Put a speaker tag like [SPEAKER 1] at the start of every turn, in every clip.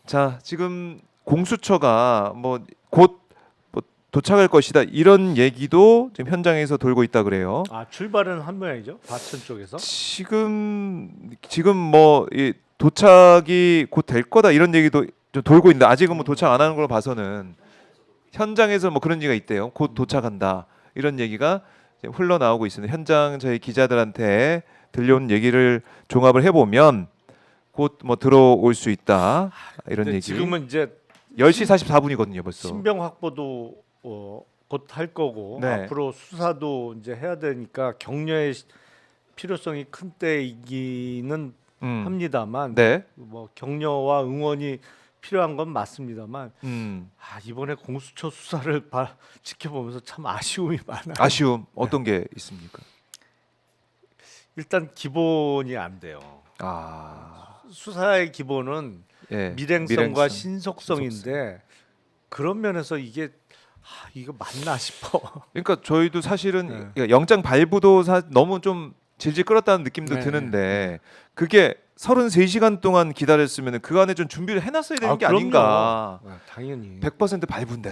[SPEAKER 1] 자, 지금 공수처가 뭐 곧 도착할 것이다 이런 얘기도 지금 현장에서 돌고 있다 그래요.
[SPEAKER 2] 아 출발은 한 모양이죠. 과천 쪽에서.
[SPEAKER 1] 지금 뭐 이 도착이 곧 될 거다 이런 얘기도 좀 돌고 있는데 아직은 뭐 도착 안 하는 걸로 봐서는 현장에서 뭐 그런 얘기가 있대요. 곧 도착한다 이런 얘기가 이제 흘러나오고 있습니다. 현장 저희 기자들한테 들려온 얘기를 종합을 해보면 곧 뭐 들어올 수 있다 이런
[SPEAKER 2] 근데
[SPEAKER 1] 얘기.
[SPEAKER 2] 지금은 이제
[SPEAKER 1] 10시 44분이거든요 벌써.
[SPEAKER 2] 신병 확보도 곧 할 거고
[SPEAKER 1] 네.
[SPEAKER 2] 앞으로 수사도 이제 해야 되니까 격려의 필요성이 큰 때이기는 합니다만
[SPEAKER 1] 네.
[SPEAKER 2] 뭐 격려와 응원이 필요한 건 맞습니다만 이번에 공수처 수사를 지켜보면서 참 아쉬움이 많아요.
[SPEAKER 1] 아쉬움 어떤 게 있습니까?
[SPEAKER 2] 일단 기본이 안 돼요. 수사의 기본은
[SPEAKER 1] 예,
[SPEAKER 2] 밀행성과
[SPEAKER 1] 밀행성.
[SPEAKER 2] 신속성인데 그런 면에서 이게 이거 맞나 싶어.
[SPEAKER 1] 그러니까 저희도 사실은
[SPEAKER 2] 네.
[SPEAKER 1] 그러니까 영장 발부도 너무 좀 질질 끌었다는 느낌도
[SPEAKER 2] 네,
[SPEAKER 1] 드는데 그게 33시간 동안 기다렸으면 그 안에 좀 준비를 해놨어야 되는 게
[SPEAKER 2] 그럼요.
[SPEAKER 1] 아닌가.
[SPEAKER 2] 당연히.
[SPEAKER 1] 100% 발부인데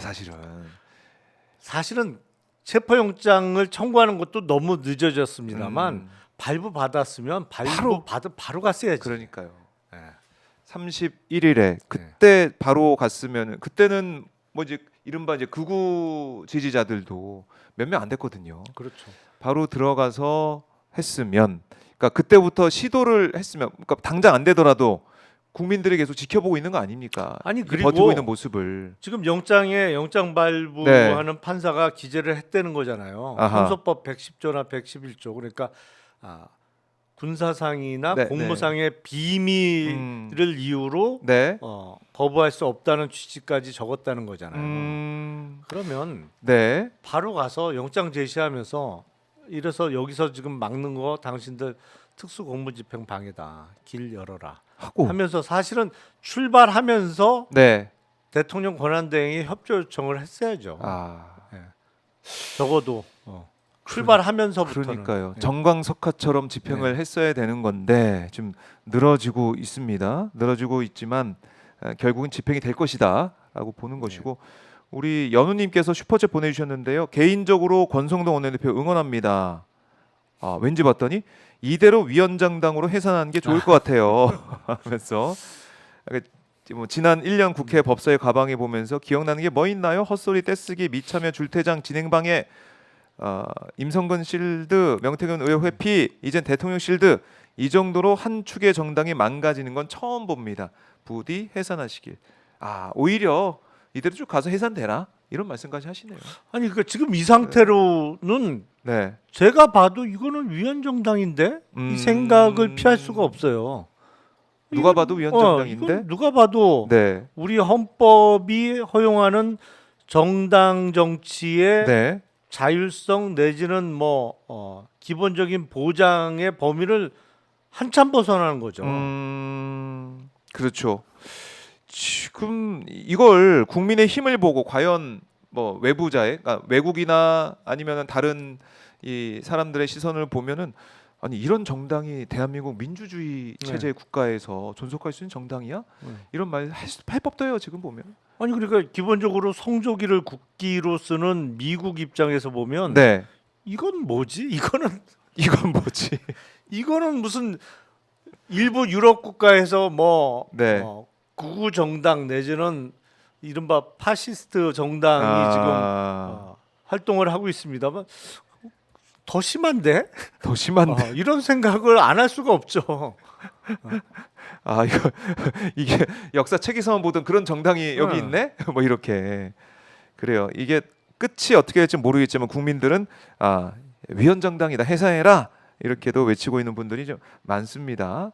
[SPEAKER 1] 사실은
[SPEAKER 2] 체포영장을 청구하는 것도 너무 늦어졌습니다만 발부 받았으면
[SPEAKER 1] 바로
[SPEAKER 2] 바로 갔어야지.
[SPEAKER 1] 그러니까요.
[SPEAKER 2] 네.
[SPEAKER 1] 31일에 그때 바로 갔으면 그때는 뭐 이제 이른바 이제 극우 지지자들도 몇 명 안 됐거든요.
[SPEAKER 2] 그렇죠.
[SPEAKER 1] 바로 들어가서 했으면, 그러니까 그때부터 시도를 했으면, 그러니까 당장 안 되더라도 국민들이 계속 지켜보고 있는 거 아닙니까?
[SPEAKER 2] 아니,
[SPEAKER 1] 이
[SPEAKER 2] 그리고
[SPEAKER 1] 버티고 있는 모습을.
[SPEAKER 2] 지금 영장 발부하는 판사가 기재를 했다는 거잖아요.
[SPEAKER 1] 아하.
[SPEAKER 2] 형소법 110조나 111조. 그러니까 군사상이나
[SPEAKER 1] 네,
[SPEAKER 2] 공무상의 비밀을 이유로
[SPEAKER 1] 네.
[SPEAKER 2] 거부할 수 없다는 취지까지 적었다는 거잖아요. 그러면
[SPEAKER 1] 네.
[SPEAKER 2] 바로 가서 영장 제시하면서 이래서 여기서 지금 막는 거 당신들 특수공무집행 방해다. 길 열어라.
[SPEAKER 1] 하고.
[SPEAKER 2] 하면서 사실은 출발하면서
[SPEAKER 1] 네.
[SPEAKER 2] 대통령 권한대행이 협조 요청을 했어야죠. 적어도 출발하면서부터는.
[SPEAKER 1] 그러니까요.
[SPEAKER 2] 예.
[SPEAKER 1] 정광석화처럼 집행을 했어야 되는 건데 좀 늘어지고 있습니다. 늘어지고 있지만 결국은 집행이 될 것이다라고 보는 것이고 우리 연우님께서 슈퍼챗 보내주셨는데요. 개인적으로 권성동 원내대표 응원합니다. 왠지 봤더니 이대로 위원장당으로 해산하는 게 좋을 것 같아요. 하면서 뭐 지난 1년 국회 법사위 가방에 보면서 기억나는 게 뭐 있나요? 헛소리 떼쓰기 미참여 줄퇴장 진행방해 임성근 실드 명태균 의원 회피 이젠 대통령 실드 이 정도로 한 축의 정당이 망가지는 건 처음 봅니다. 부디 해산하시길. 오히려 이대로 쭉 가서 해산되라 이런 말씀까지 하시네요.
[SPEAKER 2] 아니 그러니까 지금 이 상태로는
[SPEAKER 1] 네.
[SPEAKER 2] 제가 봐도 이거는 위헌정당인데 이 생각을 피할 수가 없어요.
[SPEAKER 1] 누가 봐도 위헌정당인데
[SPEAKER 2] 이건 누가 봐도
[SPEAKER 1] 네.
[SPEAKER 2] 우리 헌법이 허용하는 정당 정치의
[SPEAKER 1] 네.
[SPEAKER 2] 자율성 내지는 뭐 기본적인 보장의 범위를 한참 벗어나는 거죠.
[SPEAKER 1] 그렇죠. 지금 이걸 국민의 힘을 보고 과연 뭐 외부자의 그러니까 외국이나 아니면은 다른 이 사람들의 시선을 보면은 아니 이런 정당이 대한민국 민주주의 체제의 국가에서 존속할 수 있는 정당이야? 이런 말 할 법도 해요 지금 보면.
[SPEAKER 2] 아니 그러니까 기본적으로 성조기를 국기로 쓰는 미국 입장에서 보면
[SPEAKER 1] 네.
[SPEAKER 2] 이건 뭐지? 이거는 이거는 무슨 일부 유럽 국가에서 뭐
[SPEAKER 1] 네.
[SPEAKER 2] 극우 정당 내지는 이른바 파시스트 정당이 지금 활동을 하고 있습니다만 더 심한데?
[SPEAKER 1] 더 심한데.
[SPEAKER 2] 이런 생각을 안 할 수가 없죠.
[SPEAKER 1] 이게 역사 책에서만 보던 그런 정당이 여기 있네? 뭐 이렇게 그래요. 이게 끝이 어떻게 될지 모르겠지만 국민들은 위헌정당이다 해산해라 이렇게도 외치고 있는 분들이 좀 많습니다.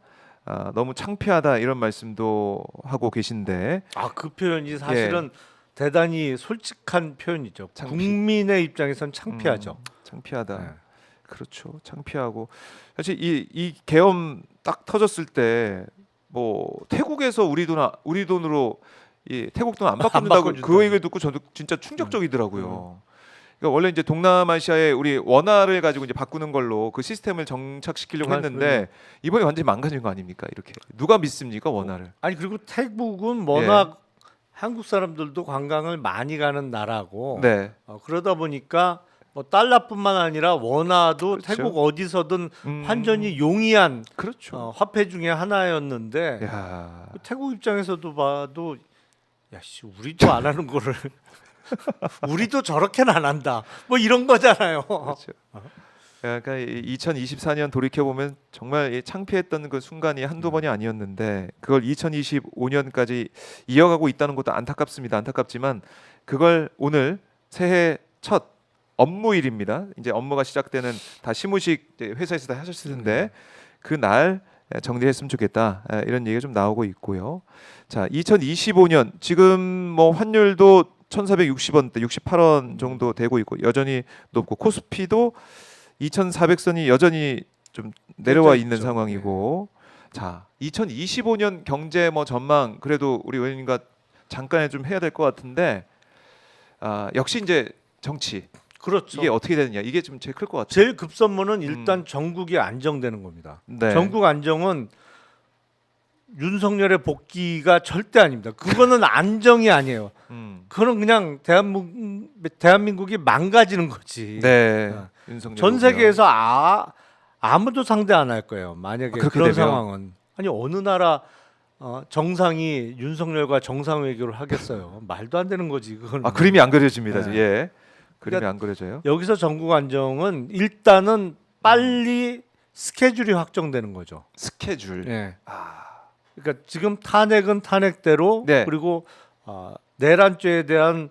[SPEAKER 1] 너무 창피하다 이런 말씀도 하고 계신데
[SPEAKER 2] 그 표현이 사실은 대단히 솔직한 표현이죠. 국민의 입장에선 창피하죠.
[SPEAKER 1] 창피하다.
[SPEAKER 2] 네.
[SPEAKER 1] 그렇죠. 창피하고 사실 이 계엄 딱 터졌을 때 뭐 태국에서 우리 돈으로 이 태국 돈 안 바꾼다고 그 얘기를 듣고 저도 진짜 충격적이더라고요. 그러니까 원래 이제 동남아시아에 우리 원화를 가지고 이제 바꾸는 걸로 그 시스템을 정착시키려고
[SPEAKER 2] 아,
[SPEAKER 1] 했는데 이번에 완전히 망가진 거 아닙니까? 이렇게 누가 믿습니까 원화를?
[SPEAKER 2] 아니 그리고 태국은 워낙 한국 사람들도 관광을 많이 가는 나라고
[SPEAKER 1] 네,
[SPEAKER 2] 그러다 보니까 뭐 달러뿐만 아니라 원화도
[SPEAKER 1] 그렇죠.
[SPEAKER 2] 태국 어디서든
[SPEAKER 1] 음,
[SPEAKER 2] 환전이 용이한
[SPEAKER 1] 그렇죠.
[SPEAKER 2] 화폐 중에 하나였는데
[SPEAKER 1] 야,
[SPEAKER 2] 태국 입장에서도 봐도 야씨 우리도 안 하는 거를 우리도 저렇게는 안 한다 뭐 이런 거잖아요.
[SPEAKER 1] 그렇죠. 그러니까 2024년 돌이켜 보면 정말 이 창피했던 그 순간이 한두 번이 아니었는데 그걸 2025년까지 이어가고 있다는 것도 안타깝습니다. 안타깝지만 그걸 오늘 새해 첫 업무일입니다. 이제 업무가 시작되는 다 시무식 이제 회사에서 다 하셨을 텐데 그날 정리했으면 좋겠다 이런 얘기가 좀 나오고 있고요. 자, 2025년 지금 뭐 환율도 1,460원대, 68원 정도 되고 있고 여전히 높고 코스피도 2,400선이 여전히 좀 내려와 있는
[SPEAKER 2] 있죠.
[SPEAKER 1] 상황이고 자 2025년 경제 뭐 전망 그래도 우리 의원님과 잠깐 좀 해야 될 것 같은데 역시 이제 정치
[SPEAKER 2] 그렇죠.
[SPEAKER 1] 이게 어떻게 되느냐 이게 좀 제일 클 것 같아요.
[SPEAKER 2] 제일 급선무는 일단 전국이 안정되는 겁니다.
[SPEAKER 1] 네.
[SPEAKER 2] 전국 안정은 윤석열의 복귀가 절대 아닙니다. 그거는 안정이 아니에요. 그거는 그냥 대한민국이 망가지는 거지.
[SPEAKER 1] 네.
[SPEAKER 2] 어.
[SPEAKER 1] 윤석열
[SPEAKER 2] 전
[SPEAKER 1] 보면.
[SPEAKER 2] 세계에서 아무도 상대 안 할 거예요. 만약에
[SPEAKER 1] 그렇게
[SPEAKER 2] 그런
[SPEAKER 1] 되면?
[SPEAKER 2] 상황은 아니 어느 나라 정상이 윤석열과 정상 외교를 하겠어요. 말도 안 되는 거지. 그건
[SPEAKER 1] 그림이 안 그려집니다.
[SPEAKER 2] 네.
[SPEAKER 1] 예. 그림이
[SPEAKER 2] 그러니까
[SPEAKER 1] 안 그려져요.
[SPEAKER 2] 여기서 전국 안정은 일단은 빨리 스케줄이 확정되는 거죠.
[SPEAKER 1] 스케줄.
[SPEAKER 2] 예.
[SPEAKER 1] 아.
[SPEAKER 2] 그러니까 지금 탄핵은 탄핵대로
[SPEAKER 1] 네.
[SPEAKER 2] 그리고 내란죄에 대한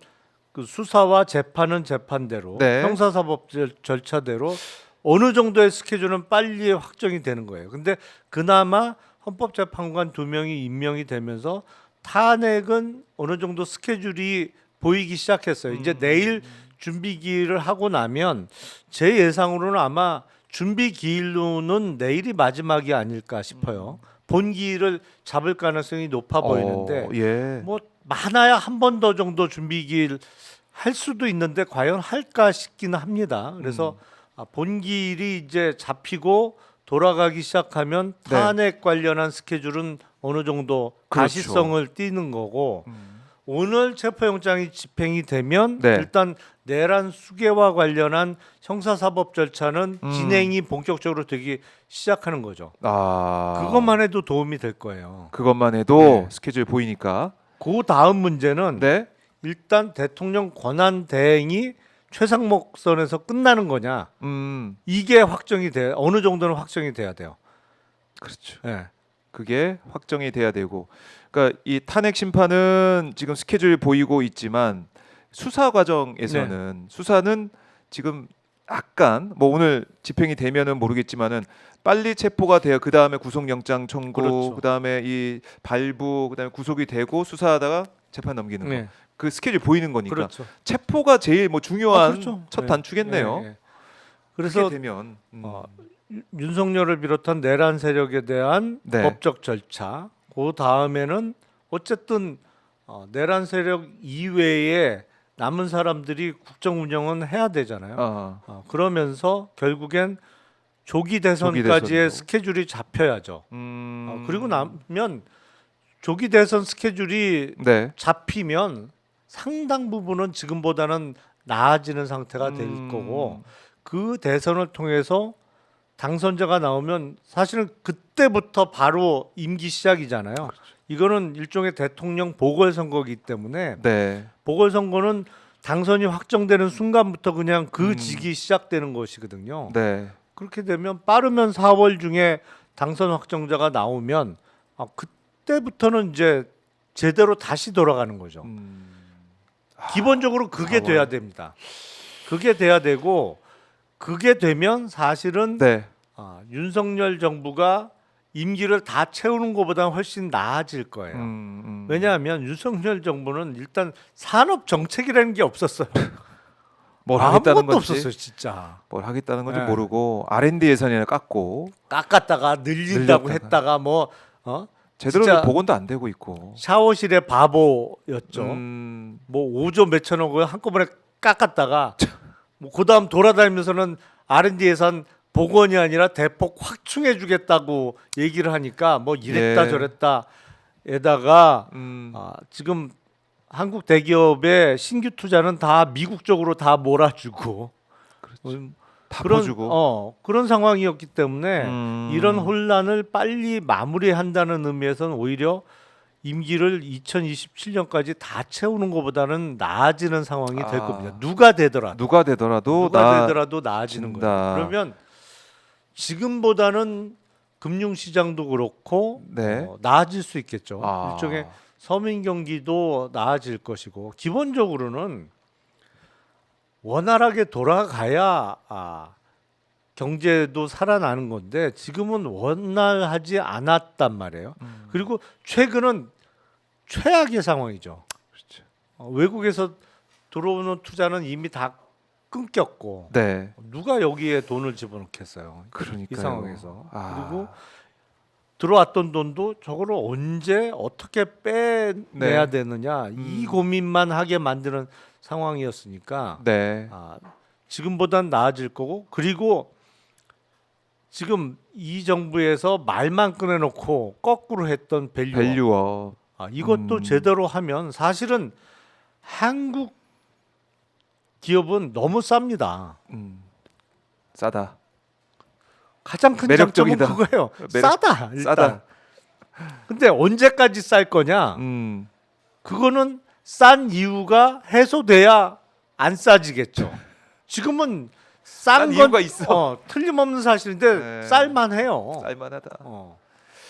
[SPEAKER 2] 그 수사와 재판은 재판대로
[SPEAKER 1] 네.
[SPEAKER 2] 형사사법 절차대로 어느 정도의 스케줄은 빨리 확정이 되는 거예요. 근데 그나마 헌법재판관 2명이 임명이 되면서 탄핵은 어느 정도 스케줄이 보이기 시작했어요. 이제 내일 준비 기일을 하고 나면 제 예상으로는 아마 준비 기일로는 내일이 마지막이 아닐까 싶어요. 본 기일을 잡을 가능성이 높아 보이는데
[SPEAKER 1] 예.
[SPEAKER 2] 뭐 많아야 한 번 더 정도 준비 기일 할 수도 있는데 과연 할까 싶기는 합니다. 그래서 본 기일이 이제 잡히고 돌아가기 시작하면
[SPEAKER 1] 네.
[SPEAKER 2] 탄핵 관련한 스케줄은 어느 정도
[SPEAKER 1] 그렇죠.
[SPEAKER 2] 가시성을 띠는 거고 오늘 체포영장이 집행이 되면
[SPEAKER 1] 네.
[SPEAKER 2] 일단 내란 수개와 관련한 형사사법 절차는 진행이 본격적으로 되기 시작하는 거죠. 그것만 해도 도움이 될 거예요.
[SPEAKER 1] 그것만 해도
[SPEAKER 2] 네.
[SPEAKER 1] 스케줄 보이니까.
[SPEAKER 2] 그 다음 문제는
[SPEAKER 1] 네.
[SPEAKER 2] 일단 대통령 권한 대행이 최상목 선에서 끝나는 거냐 이게 확정이 돼 어느 정도는 확정이 돼야 돼요.
[SPEAKER 1] 그렇죠.
[SPEAKER 2] 예.
[SPEAKER 1] 그게 확정이 돼야 되고, 그러니까 이 탄핵 심판은 지금 스케줄 보이고 있지만 수사 과정에서는 수사는 지금 약간 뭐 오늘 집행이 되면은 모르겠지만은 빨리 체포가 돼요. 그 다음에 구속영장 청구,
[SPEAKER 2] 그렇죠.
[SPEAKER 1] 그 다음에 이 발부, 그 다음에 구속이 되고 수사하다가 재판 넘기는 거.
[SPEAKER 2] 네.
[SPEAKER 1] 그 스케줄 보이는 거니까
[SPEAKER 2] 그렇죠.
[SPEAKER 1] 체포가 제일 뭐 중요한
[SPEAKER 2] 그렇죠.
[SPEAKER 1] 첫
[SPEAKER 2] 네.
[SPEAKER 1] 단추겠네요.
[SPEAKER 2] 예, 예.
[SPEAKER 1] 그래서
[SPEAKER 2] 그래서
[SPEAKER 1] 되면
[SPEAKER 2] 윤석열을 비롯한 내란 세력에 대한
[SPEAKER 1] 네.
[SPEAKER 2] 법적 절차, 그 다음에는 어쨌든 내란 세력 이외에 남은 사람들이 국정 운영은 해야 되잖아요. 그러면서 결국엔 조기 대선까지의
[SPEAKER 1] 대선으로.
[SPEAKER 2] 스케줄이 잡혀야죠. 그리고 나면 조기 대선 스케줄이
[SPEAKER 1] 네.
[SPEAKER 2] 잡히면 상당 부분은 지금보다는 나아지는 상태가 될 거고 그 대선을 통해서 당선자가 나오면 사실은 그때부터 바로 임기 시작이잖아요.
[SPEAKER 1] 그렇죠.
[SPEAKER 2] 이거는 일종의 대통령 보궐선거이기 때문에
[SPEAKER 1] 네.
[SPEAKER 2] 보궐선거는 당선이 확정되는 순간부터 그냥 그 직이 시작되는 것이거든요.
[SPEAKER 1] 네.
[SPEAKER 2] 그렇게 되면 빠르면 4월 중에 당선 확정자가 나오면 그때부터는 이제 제대로 다시 돌아가는 거죠. 기본적으로 그게
[SPEAKER 1] 4월.
[SPEAKER 2] 돼야 됩니다. 그게 돼야 되고 그게 되면 사실은
[SPEAKER 1] 네.
[SPEAKER 2] 윤석열 정부가 임기를 다 채우는 것보다 훨씬 나아질 거예요. 왜냐하면 윤석열 정부는 일단 산업 정책이라는 게 없었어요.
[SPEAKER 1] 뭘 하겠다는
[SPEAKER 2] 아무것도
[SPEAKER 1] 건지
[SPEAKER 2] 없었어요, 진짜.
[SPEAKER 1] 뭘 하겠다는 건지
[SPEAKER 2] 네.
[SPEAKER 1] 모르고 R&D 예산이나 깎고
[SPEAKER 2] 깎았다가 늘린다고
[SPEAKER 1] 늘렸다가.
[SPEAKER 2] 했다가 뭐
[SPEAKER 1] 제대로
[SPEAKER 2] 진짜
[SPEAKER 1] 복원도 안 되고 있고.
[SPEAKER 2] 샤워실의 바보였죠.
[SPEAKER 1] 음,
[SPEAKER 2] 뭐 5조 몇천억을 한꺼번에 깎았다가 뭐 그다음 돌아다니면서는 R&D 예산 복원이 아니라 대폭 확충해 주겠다고 얘기를 하니까 뭐 이랬다
[SPEAKER 1] 예.
[SPEAKER 2] 저랬다 에다가 지금 한국 대기업의 신규 투자는 다 미국 쪽으로 다 몰아주고
[SPEAKER 1] 다
[SPEAKER 2] 그런
[SPEAKER 1] 퍼주고.
[SPEAKER 2] 그런 상황이었기 때문에
[SPEAKER 1] 음.
[SPEAKER 2] 이런 혼란을 빨리 마무리한다는 의미에서는 오히려 임기를 2027년까지 다 채우는 것보다는 나아지는 상황이 될
[SPEAKER 1] 아.
[SPEAKER 2] 겁니다. 누가 되더라도
[SPEAKER 1] 누가 되더라도
[SPEAKER 2] 나아지는
[SPEAKER 1] 진다.
[SPEAKER 2] 거예요. 그러면 지금보다는 금융시장도 그렇고
[SPEAKER 1] 네.
[SPEAKER 2] 나아질 수 있겠죠.
[SPEAKER 1] 아.
[SPEAKER 2] 일종의 서민 경기도 나아질 것이고 기본적으로는 원활하게 돌아가야 경제도 살아나는 건데 지금은 원활하지 않았단 말이에요. 그리고 최근은 최악의 상황이죠.
[SPEAKER 1] 그렇죠.
[SPEAKER 2] 외국에서 들어오는 투자는 이미 다 끊겼고
[SPEAKER 1] 네.
[SPEAKER 2] 누가 여기에 돈을 집어넣겠어요.
[SPEAKER 1] 그러니까요.
[SPEAKER 2] 이 상황에서.
[SPEAKER 1] 아.
[SPEAKER 2] 그리고 들어왔던 돈도 저거를 언제 어떻게 빼내야
[SPEAKER 1] 네.
[SPEAKER 2] 되느냐 이 고민만 하게 만드는 상황이었으니까
[SPEAKER 1] 네.
[SPEAKER 2] 지금보단 나아질 거고 그리고 지금 이 정부에서 말만 꺼내놓고 거꾸로 했던
[SPEAKER 1] 밸류업.
[SPEAKER 2] 이것도 제대로 하면 사실은 한국 기업은 너무 쌉니다.
[SPEAKER 1] 싸다.
[SPEAKER 2] 가장 큰
[SPEAKER 1] 매력적이다.
[SPEAKER 2] 장점은 그거예요.
[SPEAKER 1] 매력-
[SPEAKER 2] 싸다. 일단.
[SPEAKER 1] 싸다.
[SPEAKER 2] 근데 언제까지 쌀 거냐? 그거는 싼 이유가 해소돼야 안 싸지겠죠. 지금은 싼 건
[SPEAKER 1] 이유가 있어.
[SPEAKER 2] 틀림없는 사실인데
[SPEAKER 1] 네.
[SPEAKER 2] 쌀만해요.
[SPEAKER 1] 쌀만하다.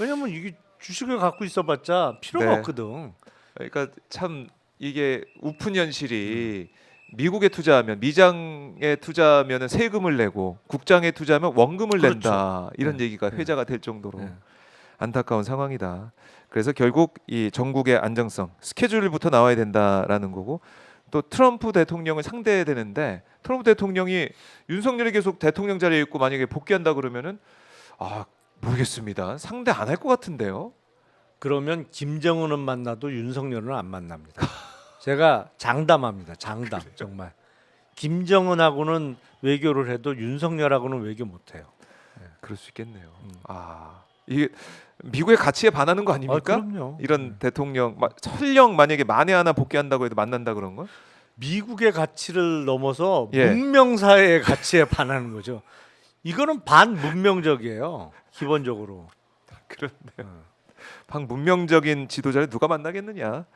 [SPEAKER 2] 왜냐면 이게 주식을 갖고 있어봤자 필요가
[SPEAKER 1] 네.
[SPEAKER 2] 없거든.
[SPEAKER 1] 그러니까 참 이게 우픈 현실이 미국에 투자하면 미장에 투자하면 세금을 내고 국장에 투자하면 원금을
[SPEAKER 2] 그렇죠.
[SPEAKER 1] 낸다 이런
[SPEAKER 2] 네.
[SPEAKER 1] 얘기가 회자가 될 정도로
[SPEAKER 2] 네.
[SPEAKER 1] 안타까운 상황이다. 그래서 결국 이 전국의 안정성 스케줄부터 나와야 된다라는 거고 또 트럼프 대통령을 상대해야 되는데 트럼프 대통령이 윤석열이 계속 대통령 자리에 있고 만약에 복귀한다 그러면은 모르겠습니다. 상대 안 할 것 같은데요.
[SPEAKER 2] 그러면 김정은은 만나도 윤석열은 안 만납니다. 제가 장담합니다. 장담 정말. 김정은하고는 외교를 해도 윤석열하고는 외교 못해요.
[SPEAKER 1] 그럴 수 있겠네요. 이게 미국의 가치에 반하는 거 아닙니까?
[SPEAKER 2] 그럼요.
[SPEAKER 1] 이런 대통령 설령 만약에 만에 하나 복귀한다고 해도 만난다 그런 건?
[SPEAKER 2] 미국의 가치를 넘어서
[SPEAKER 1] 예.
[SPEAKER 2] 문명사회의 가치에 반하는 거죠. 이거는 반문명적이에요. 기본적으로.
[SPEAKER 1] 그렇네요. 방문명적인 지도자를 누가 만나겠느냐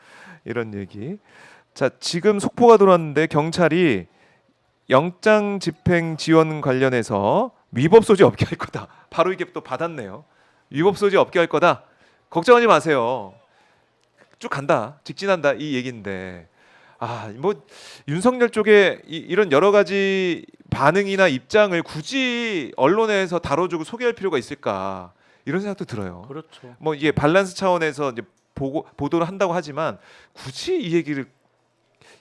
[SPEAKER 1] 이런 얘기. 자 지금 속보가 들어왔는데 경찰이 영장 집행 지원 관련해서 위법 소지 없게 할 거다. 바로 이게 또 받았네요. 위법 소지 없게 할 거다. 걱정하지 마세요. 쭉 간다. 직진한다 이 얘기인데 뭐 윤석열 쪽에 이런 여러 가지 반응이나 입장을 굳이 언론에서 다뤄주고 소개할 필요가 있을까 이런 생각도 들어요.
[SPEAKER 2] 그렇죠.
[SPEAKER 1] 뭐 이게 밸런스 차원에서 이제 보도를 한다고 하지만 굳이 이 얘기를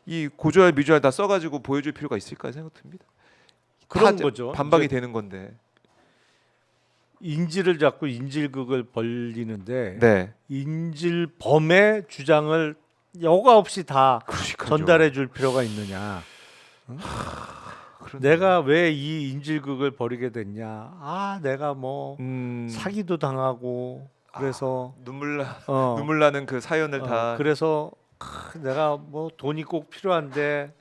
[SPEAKER 1] 이 고조할 미주알 다 써가지고 보여줄 필요가 있을까 생각 듭니다.
[SPEAKER 2] 그런
[SPEAKER 1] 다
[SPEAKER 2] 거죠.
[SPEAKER 1] 반박이
[SPEAKER 2] 이제
[SPEAKER 1] 되는 건데.
[SPEAKER 2] 인질을 잡고 인질극을 벌리는데
[SPEAKER 1] 네.
[SPEAKER 2] 인질범의 주장을 여과 없이 다
[SPEAKER 1] 그러니까요.
[SPEAKER 2] 전달해 줄 필요가 있느냐.
[SPEAKER 1] 그러네.
[SPEAKER 2] 내가 왜 이 인질극을 벌이게 됐냐. 내가 뭐 사기도 당하고 그래서
[SPEAKER 1] 눈물
[SPEAKER 2] 어,
[SPEAKER 1] 나는 그 사연을 다
[SPEAKER 2] 그래서 내가 뭐 돈이 꼭 필요한데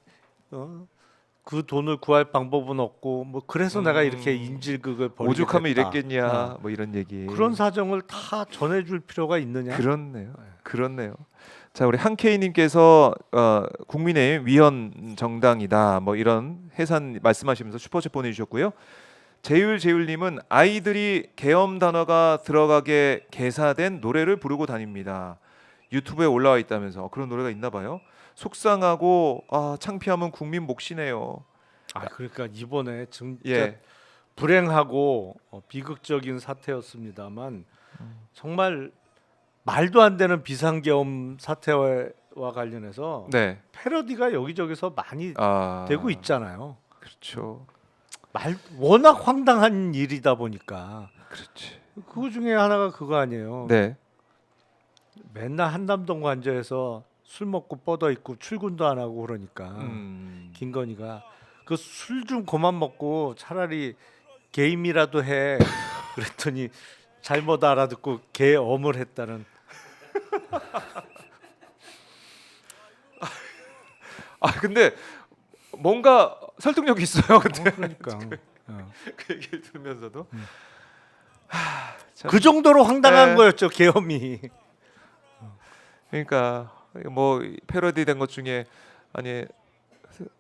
[SPEAKER 2] 그 돈을 구할 방법은 없고 뭐 그래서 내가 이렇게 인질극을 벌이게
[SPEAKER 1] 오죽하면
[SPEAKER 2] 됐다.
[SPEAKER 1] 이랬겠냐 뭐 이런 얘기.
[SPEAKER 2] 그런 사정을 다 전해줄 필요가 있느냐?
[SPEAKER 1] 그렇네요. 자 우리 한케이님께서 국민의힘 위헌 정당이다 뭐 이런 해산 말씀하시면서 슈퍼챗 보내주셨고요. 제율님은 아이들이 계엄 단어가 들어가게 개사된 노래를 부르고 다닙니다. 유튜브에 올라와 있다면서 그런 노래가 있나 봐요. 속상하고 창피하면 국민 몫이네요.
[SPEAKER 2] 그러니까 이번에 진짜
[SPEAKER 1] 예.
[SPEAKER 2] 불행하고 비극적인 사태였습니다만 정말 말도 안 되는 비상계엄 사태와 관련해서
[SPEAKER 1] 네.
[SPEAKER 2] 패러디가 여기저기서 많이 되고 있잖아요.
[SPEAKER 1] 그렇죠.
[SPEAKER 2] 워낙 황당한 일이다 보니까
[SPEAKER 1] 그렇지.
[SPEAKER 2] 그 중에 하나가 그거 아니에요.
[SPEAKER 1] 네.
[SPEAKER 2] 맨날 한남동 관저에서 술 먹고 뻗어 있고 출근도 안 하고 그러니까 김건희가 그 술 좀 그만 먹고 차라리 게임이라도 해. 그랬더니 잘못 알아듣고 개엄을 했다는.
[SPEAKER 1] 아 근데 뭔가 설득력이 있어요. 근데
[SPEAKER 2] 그러니까
[SPEAKER 1] 그 얘기를 들으면서도 참.
[SPEAKER 2] 그 정도로 황당한
[SPEAKER 1] 네.
[SPEAKER 2] 거였죠 계엄이.
[SPEAKER 1] 그러니까 뭐 패러디된 것 중에 아니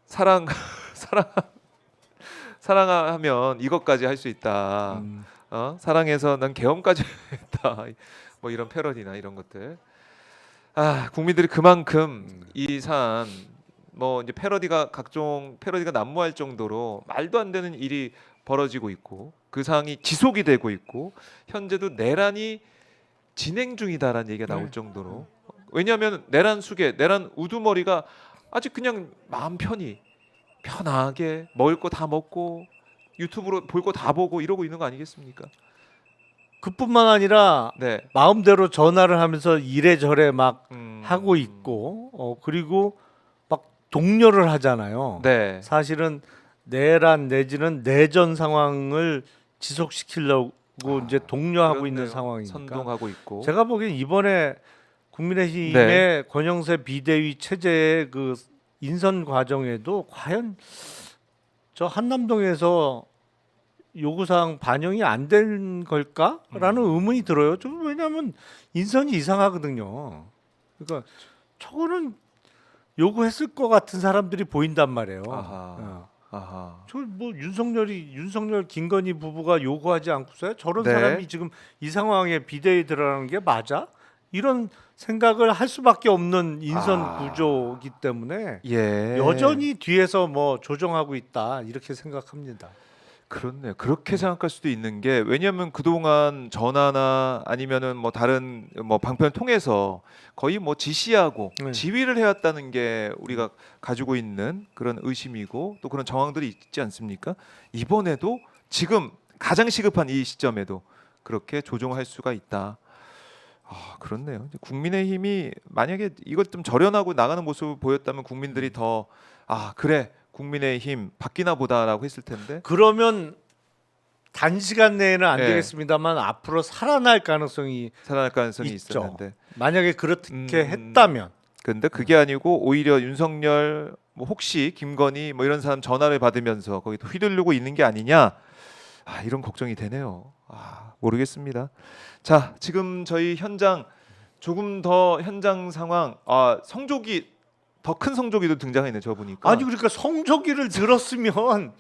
[SPEAKER 1] 사랑 사랑하면 이것까지 할 수 있다.
[SPEAKER 2] 음.
[SPEAKER 1] 사랑해서 난 계엄까지 했다. 뭐 이런 패러디나 이런 것들. 아 국민들이 그만큼 이 사안 뭐 이제 패러디가 각종 패러디가 난무할 정도로 말도 안 되는 일이 벌어지고 있고 그 사항이 지속이 되고 있고 현재도 내란이 진행 중이다라는 얘기가 나올
[SPEAKER 2] 네.
[SPEAKER 1] 정도로 왜냐하면 내란 수계 내란 우두머리가 아직 그냥 마음 편하게 먹을 거 다 먹고 유튜브로 볼 거 다 보고 이러고 있는 거 아니겠습니까?
[SPEAKER 2] 그뿐만 아니라
[SPEAKER 1] 네.
[SPEAKER 2] 마음대로 전화를 하면서 이래저래 막
[SPEAKER 1] 음,
[SPEAKER 2] 하고 있고 그리고 막 독려를 하잖아요.
[SPEAKER 1] 네.
[SPEAKER 2] 사실은 내란 내지는 내전 상황을 지속시키려고 이제 독려하고 있는
[SPEAKER 1] 그렇네요.
[SPEAKER 2] 상황이니까
[SPEAKER 1] 선동하고 있고.
[SPEAKER 2] 제가 보기엔 이번에 국민의힘의
[SPEAKER 1] 네.
[SPEAKER 2] 권영세 비대위 체제의 그 인선 과정에도 과연 저 한남동에서 요구사항 반영이 안 된 걸까라는 의문이 들어요. 좀 왜냐하면 인선이 이상하거든요. 그러니까 저거는 요구했을 것 같은 사람들이 보인단 말이에요.
[SPEAKER 1] 아하. 아하.
[SPEAKER 2] 저 뭐 윤석열 김건희 부부가 요구하지 않고서야 저런
[SPEAKER 1] 네.
[SPEAKER 2] 사람이 지금 이 상황에 비대위 들어가는 게 맞아? 이런 생각을 할 수밖에 없는 인선 구조이기 때문에
[SPEAKER 1] 예.
[SPEAKER 2] 여전히 뒤에서 뭐 조정하고 있다 이렇게 생각합니다.
[SPEAKER 1] 그렇네요. 그렇게 생각할 수도 있는 게 왜냐하면 그동안 전화나 아니면은 뭐 다른 뭐 방편을 통해서 거의 뭐 지시하고
[SPEAKER 2] 네.
[SPEAKER 1] 지휘를 해왔다는 게 우리가 가지고 있는 그런 의심이고 또 그런 정황들이 있지 않습니까? 이번에도 지금 가장 시급한 이 시점에도 그렇게 조종할 수가 있다. 아 그렇네요. 이제 국민의힘이 만약에 이것 좀 절연하고 나가는 모습을 보였다면 국민들이 더 아 그래 국민의힘 바뀌나 보다라고 했을 텐데
[SPEAKER 2] 그러면 단시간 내에는 안
[SPEAKER 1] 네.
[SPEAKER 2] 되겠습니다만 앞으로 살아날 가능성이
[SPEAKER 1] 살아날 가능성이
[SPEAKER 2] 있죠.
[SPEAKER 1] 있었는데
[SPEAKER 2] 만약에 그렇게 했다면
[SPEAKER 1] 근데 그게 아니고 오히려 윤석열 뭐 혹시 김건희 뭐 이런 사람 전화를 받으면서 거기 또 휘둘르고 있는 게 아니냐 아 이런 걱정이 되네요. 아 모르겠습니다. 자 지금 저희 현장 조금 더 현장 상황 성조기 더 큰 성조기도 등장했네 저 보니까
[SPEAKER 2] 아니 그러니까 성조기를 들었으면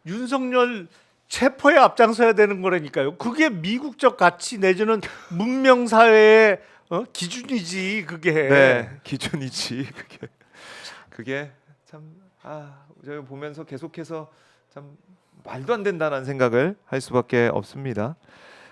[SPEAKER 2] 윤석열 체포에 앞장서야 되는 거라니까요. 그게 미국적 가치 내지는 문명 사회의 기준이지 그게.
[SPEAKER 1] 네 기준이지 그게 참 제가 보면서 계속해서 참 말도 안 된다는 생각을 할 수밖에 없습니다.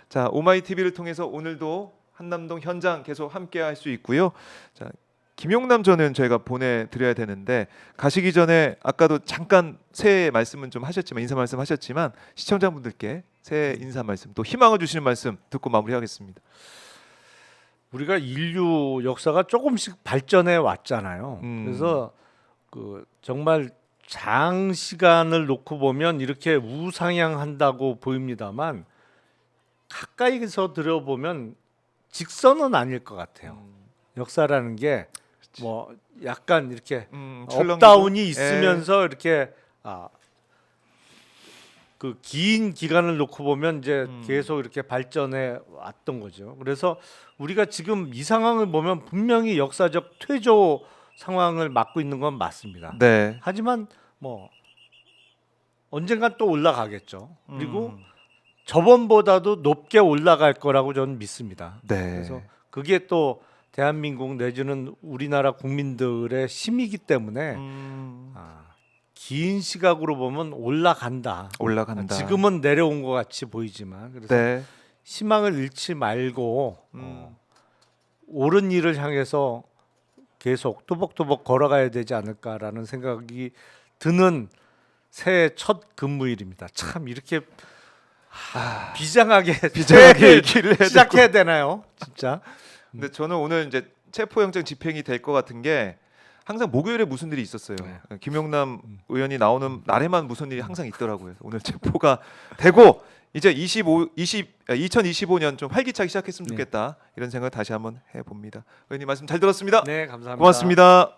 [SPEAKER 1] 자 오마이 TV를 통해서 오늘도 한남동 현장 계속 함께 할 수 있고요. 자 김용남 전은 저희가 보내드려야 되는데 가시기 전에 아까도 잠깐 새해 말씀은 좀 하셨지만 인사 말씀 하셨지만 시청자분들께 새해 인사 말씀 또 희망을 주시는 말씀 듣고 마무리하겠습니다.
[SPEAKER 2] 우리가 인류 역사가 조금씩 발전해 왔잖아요. 그래서 그 정말 장시간을 놓고 보면 이렇게 우상향한다고 보입니다만 가까이서 들어보면 직선은 아닐 것 같아요. 역사라는 게 뭐 약간 이렇게
[SPEAKER 1] 출렁이고,
[SPEAKER 2] 업다운이 있으면서 이렇게 그 긴 기간을 놓고 보면 이제 계속 이렇게 발전해 왔던 거죠. 그래서 우리가 지금 이 상황을 보면 분명히 역사적 퇴조 상황을 맞고 있는 건 맞습니다.
[SPEAKER 1] 네.
[SPEAKER 2] 하지만 뭐 언젠간 또 올라가겠죠. 그리고 저번보다도 높게 올라갈 거라고 저는 믿습니다.
[SPEAKER 1] 네.
[SPEAKER 2] 그래서 그게 또 대한민국 내지는 우리나라 국민들의 힘이기 때문에 긴 시각으로 보면 올라간다.
[SPEAKER 1] 올라간다.
[SPEAKER 2] 지금은 내려온 것 같이 보이지만 그래서
[SPEAKER 1] 네.
[SPEAKER 2] 희망을 잃지 말고 옳은 일을 향해서 계속 또박또박 걸어가야 되지 않을까라는 생각이 드는 새해 첫 근무일입니다. 참 이렇게 비장하게 새해를
[SPEAKER 1] 얘기를 해도
[SPEAKER 2] 시작해야 되나요? 진짜.
[SPEAKER 1] 근데 저는 오늘 이제 체포영장 집행이 될 것 같은 게 항상 목요일에 무슨 일이 있었어요.
[SPEAKER 2] 네.
[SPEAKER 1] 김용남 의원이 나오는 날에만 무슨 일이 항상 있더라고요. 오늘 체포가 되고 이제 2025년 좀 활기차게 시작했으면
[SPEAKER 2] 네.
[SPEAKER 1] 좋겠다 이런 생각 다시 한번 해봅니다. 의원님 말씀 잘 들었습니다.
[SPEAKER 2] 네, 감사합니다.
[SPEAKER 1] 고맙습니다.